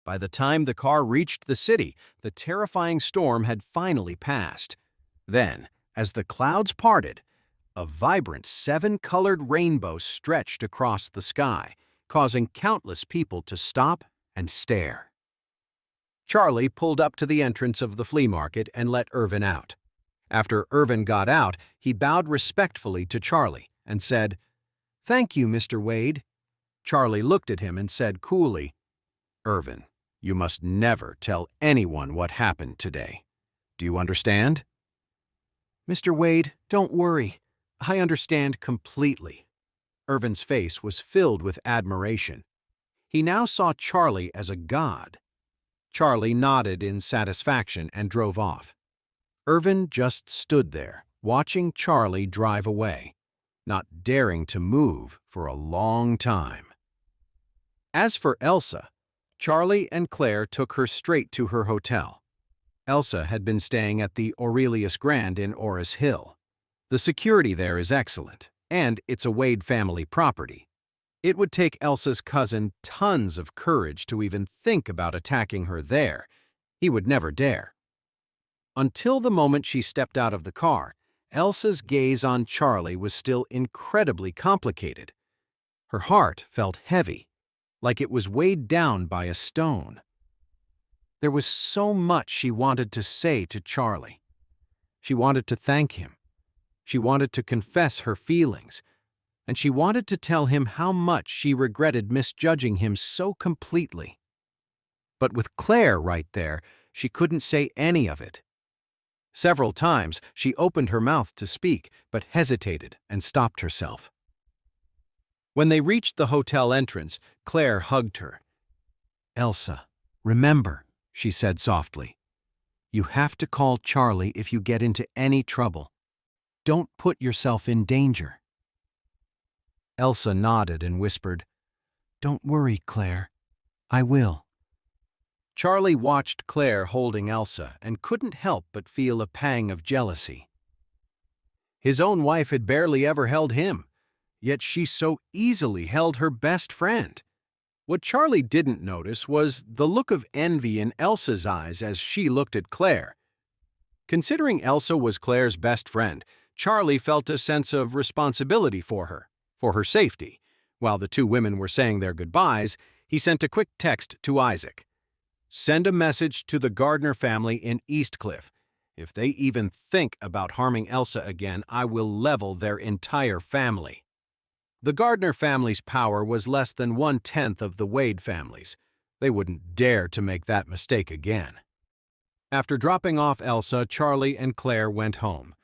By the time the car reached the city, the terrifying storm had finally passed. Then, as the clouds parted, a vibrant seven-colored rainbow stretched across the sky, causing countless people to stop and stare. Charlie pulled up to the entrance of the flea market and let Irvin out. After Irvin got out, he bowed respectfully to Charlie and said, "Thank you, Mr. Wade." Charlie looked at him and said coolly, "Irvin, you must never tell anyone what happened today. Do you understand?" "Mr. Wade, don't worry. I understand completely." Irvin's face was filled with admiration. He now saw Charlie as a god. Charlie nodded in satisfaction and drove off. Irvin just stood there, watching Charlie drive away, not daring to move for a long time. As for Elsa, Charlie and Clare took her straight to her hotel. Elsa had been staying at the Aurelius Grand in Orris Hill. The security there is excellent, and it's a Wade family property. It would take Elsa's cousin tons of courage to even think about attacking her there. He would never dare. Until the moment she stepped out of the car, Elsa's gaze on Charlie was still incredibly complicated. Her heart felt heavy, like it was weighed down by a stone. There was so much she wanted to say to Charlie. She wanted to thank him. She wanted to confess her feelings. And she wanted to tell him how much she regretted misjudging him so completely. But with Clare right there, she couldn't say any of it. Several times she opened her mouth to speak, but hesitated and stopped herself. When they reached the hotel entrance, Clare hugged her. "Elsa, remember," she said softly, "you have to call Charlie if you get into any trouble. Don't put yourself in danger." Elsa nodded and whispered, "Don't worry, Clare. I will." Charlie watched Clare holding Elsa and couldn't help but feel a pang of jealousy. His own wife had barely ever held him, yet she so easily held her best friend. What Charlie didn't notice was the look of envy in Elsa's eyes as she looked at Clare. Considering Elsa was Clare's best friend, Charlie felt a sense of responsibility for her safety. While the two women were saying their goodbyes, he sent a quick text to Isaac. "Send a message to the Gardner family in Eastcliff. If they even think about harming Elsa again, I will level their entire family." The Gardner family's power was less than 1/10 of the Wade family's. They wouldn't dare to make that mistake again. After dropping off Elsa, Charlie and Clare went home.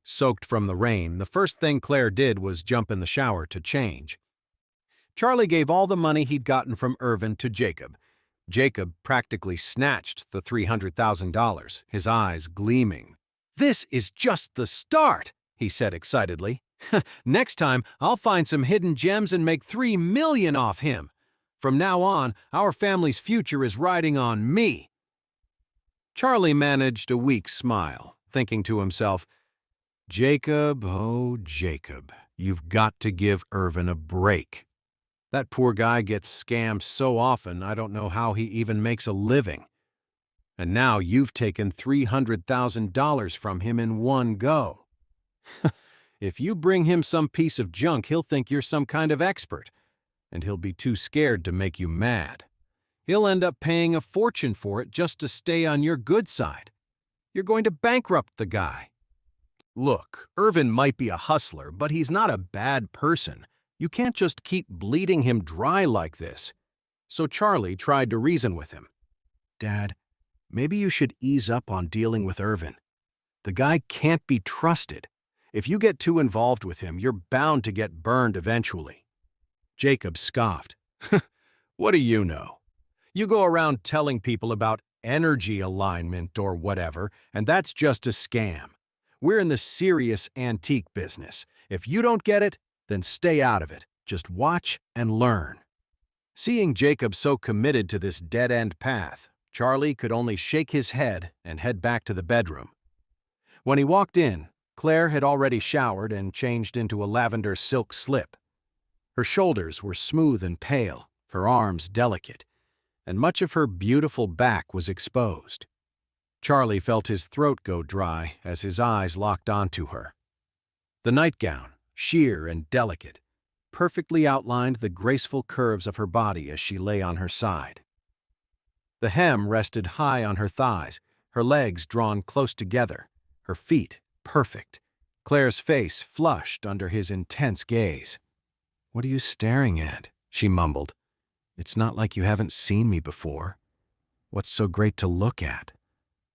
Soaked from the rain, the first thing Clare did was jump in the shower to change. Charlie gave all the money he'd gotten from Irvin to Jacob. Jacob practically snatched the $300,000, his eyes gleaming. "This is just the start," he said excitedly. "Next time, I'll find some hidden gems and make $3 million off him. From now on, our family's future is riding on me." Charlie managed a weak smile, thinking to himself, "Jacob, oh Jacob, you've got to give Irvin a break. That poor guy gets scammed so often I don't know how he even makes a living. And now you've taken $300,000 from him in one go. If you bring him some piece of junk, he'll think you're some kind of expert, and he'll be too scared to make you mad. He'll end up paying a fortune for it just to stay on your good side. You're going to bankrupt the guy. Look, Irvin might be a hustler, but he's not a bad person. You can't just keep bleeding him dry like this." So Charlie tried to reason with him. "Dad, maybe you should ease up on dealing with Irvin. The guy can't be trusted. If you get too involved with him, you're bound to get burned eventually." Jacob scoffed. "What do you know? You go around telling people about energy alignment or whatever, and that's just a scam. We're in the serious antique business. If you don't get it, then stay out of it. Just watch and learn." Seeing Jacob so committed to this dead-end path, Charlie could only shake his head and head back to the bedroom. When he walked in, Clare had already showered and changed into a lavender silk slip. Her shoulders were smooth and pale, her arms delicate. and much of her beautiful back was exposed. Charlie felt his throat go dry as his eyes locked onto her. The nightgown, sheer and delicate, perfectly outlined the graceful curves of her body as she lay on her side. The hem rested high on her thighs, her legs drawn close together, her feet perfect. Claire's face flushed under his intense gaze. "What are you staring at?" she mumbled. "It's not like you haven't seen me before. What's so great to look at?"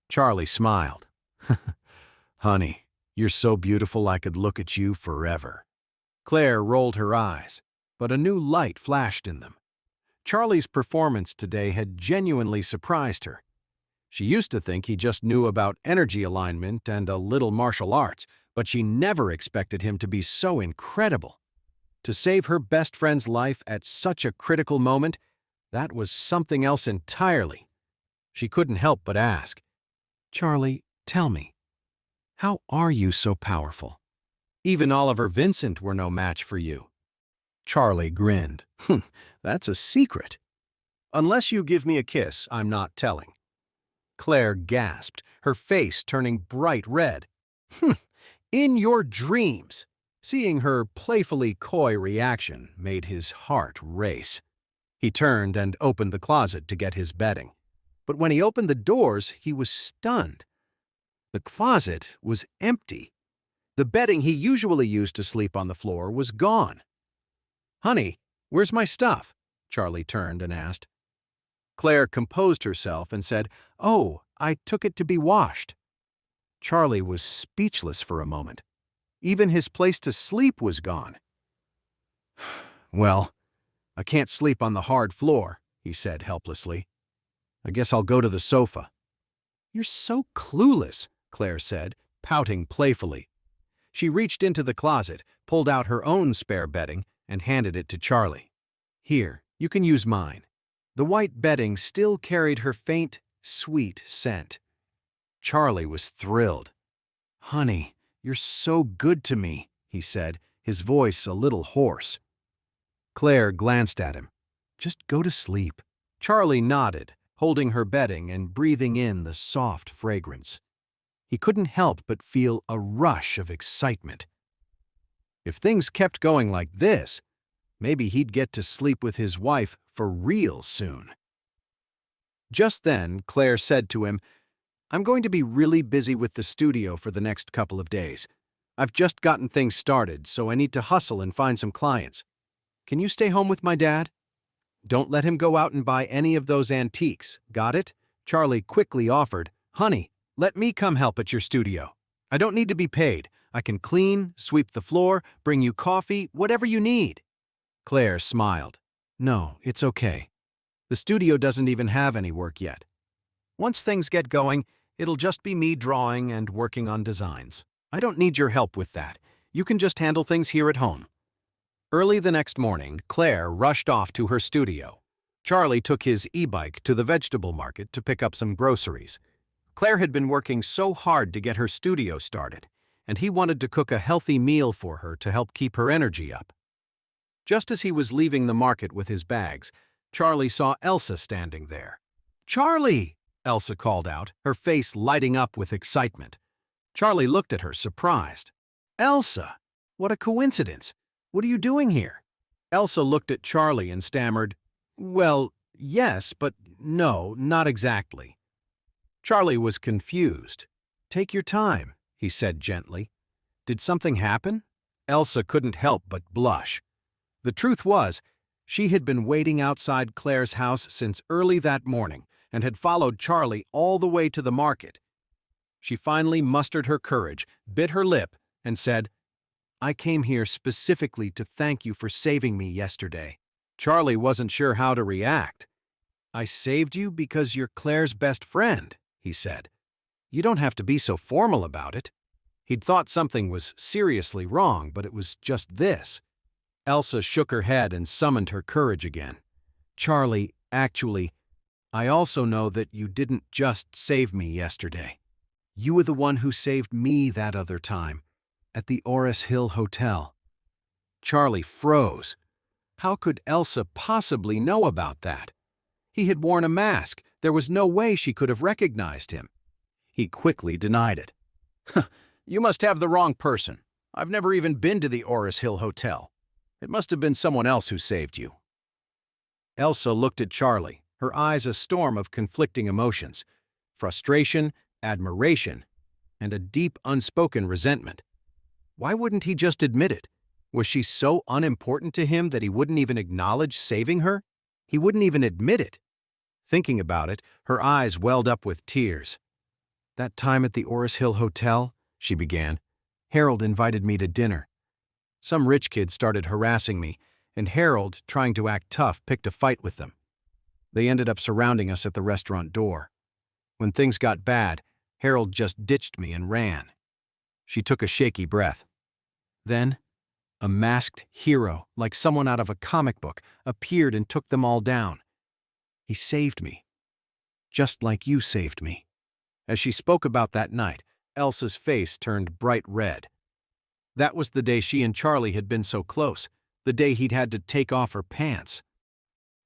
Charlie smiled. "Honey, you're so beautiful I could look at you forever." Claire rolled her eyes, but a new light flashed in them. Charlie's performance today had genuinely surprised her. She used to think he just knew about energy alignment and a little martial arts, but she never expected him to be so incredible. To save her best friend's life at such a critical moment, that was something else entirely. She couldn't help but ask, "Charlie, tell me, how are you so powerful? Even Oliver Vincent were no match for you." Charlie grinned. "That's a secret. Unless you give me a kiss, I'm not telling." Claire gasped, her face turning bright red. "In your dreams." Seeing her playfully coy reaction made his heart race. He turned and opened the closet to get his bedding. But when he opened the doors, he was stunned. The closet was empty. The bedding he usually used to sleep on the floor was gone. "Honey, where's my stuff?" Charlie turned and asked. Claire composed herself and said, "Oh, I took it to be washed." Charlie was speechless for a moment. Even his place to sleep was gone. "Well, I can't sleep on the hard floor," he said helplessly. "I guess I'll go to the sofa." "You're so clueless," Claire said, pouting playfully. She reached into the closet, pulled out her own spare bedding, and handed it to Charlie. "Here, you can use mine." The white bedding still carried her faint, sweet scent. Charlie was thrilled. "Honey, you're so good to me," he said, his voice a little hoarse. Claire glanced at him. "Just go to sleep." Charlie nodded, holding her bedding and breathing in the soft fragrance. He couldn't help but feel a rush of excitement. If things kept going like this, maybe he'd get to sleep with his wife for real soon. Just then, Claire said to him, "I'm going to be really busy with the studio for the next couple of days. I've just gotten things started, so I need to hustle and find some clients. Can you stay home with my dad? Don't let him go out and buy any of those antiques, got it?" Charlie quickly offered, "Honey, let me come help at your studio. I don't need to be paid. I can clean, sweep the floor, bring you coffee, whatever you need." Claire smiled. "No, it's okay. The studio doesn't even have any work yet. Once things get going, it'll just be me drawing and working on designs. I don't need your help with that. You can just handle things here at home." Early the next morning, Claire rushed off to her studio. Charlie took his e-bike to the vegetable market to pick up some groceries. Claire had been working so hard to get her studio started, and he wanted to cook a healthy meal for her to help keep her energy up. Just as he was leaving the market with his bags, Charlie saw Elsa standing there. "Charlie!" Elsa called out, her face lighting up with excitement. Charlie looked at her, surprised. "Elsa! What a coincidence! What are you doing here?" Elsa looked at Charlie and stammered, "Well, yes, but no, not exactly." Charlie was confused. "Take your time," he said gently. "Did something happen?" Elsa couldn't help but blush. The truth was, she had been waiting outside Claire's house since early that morning and had followed Charlie all the way to the market. She finally mustered her courage, bit her lip, and said, "I came here specifically to thank you for saving me yesterday." Charlie wasn't sure how to react. "I saved you because you're Claire's best friend," he said. "You don't have to be so formal about it." He'd thought something was seriously wrong, but it was just this. Elsa shook her head and summoned her courage again. "Charlie, actually, I also know that you didn't just save me yesterday. You were the one who saved me that other time, at the Oris Hill Hotel." Charlie froze. How could Elsa possibly know about that? He had worn a mask. There was no way she could have recognized him. He quickly denied it. You must have the wrong person. I've never even been to the Orris Hill Hotel. It must have been someone else who saved you. Elsa looked at Charlie, her eyes a storm of conflicting emotions: frustration, admiration, and a deep, unspoken resentment. Why wouldn't he just admit it? Was she so unimportant to him that he wouldn't even acknowledge saving her? He wouldn't even admit it. Thinking about it, her eyes welled up with tears. "That time at the Orris Hill Hotel," she began, "Harold invited me to dinner. Some rich kid started harassing me, and Harold, trying to act tough, picked a fight with them. They ended up surrounding us at the restaurant door. When things got bad, Harold just ditched me and ran." She took a shaky breath. "Then, a masked hero, like someone out of a comic book, appeared and took them all down. He saved me. Just like you saved me." As she spoke about that night, Elsa's face turned bright red. That was the day she and Charlie had been so close, the day he'd had to take off her pants.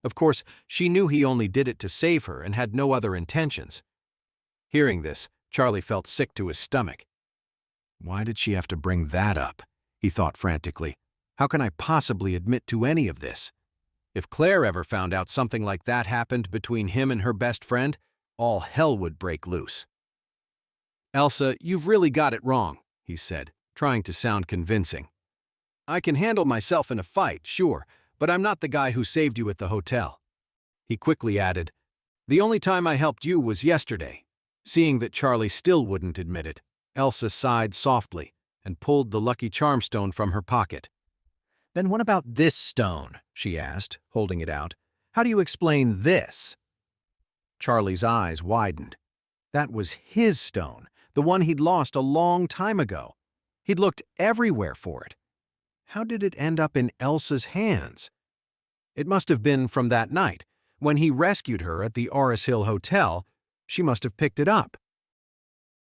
Of course, she knew he only did it to save her and had no other intentions. Hearing this, Charlie felt sick to his stomach. Why did she have to bring that up? He thought frantically. How can I possibly admit to any of this? If Clare ever found out something like that happened between him and her best friend, all hell would break loose. "Elsa, you've really got it wrong," he said, trying to sound convincing. "I can handle myself in a fight, sure, but I'm not the guy who saved you at the hotel." He quickly added, "The only time I helped you was yesterday." Seeing that Charlie still wouldn't admit it, Elsa sighed softly and pulled the Lucky Charm stone from her pocket. "Then what about this stone?" she asked, holding it out. "How do you explain this?" Charlie's eyes widened. That was his stone, the one he'd lost a long time ago. He'd looked everywhere for it. How did it end up in Elsa's hands? It must have been from that night. When he rescued her at the Orris Hill Hotel, she must have picked it up.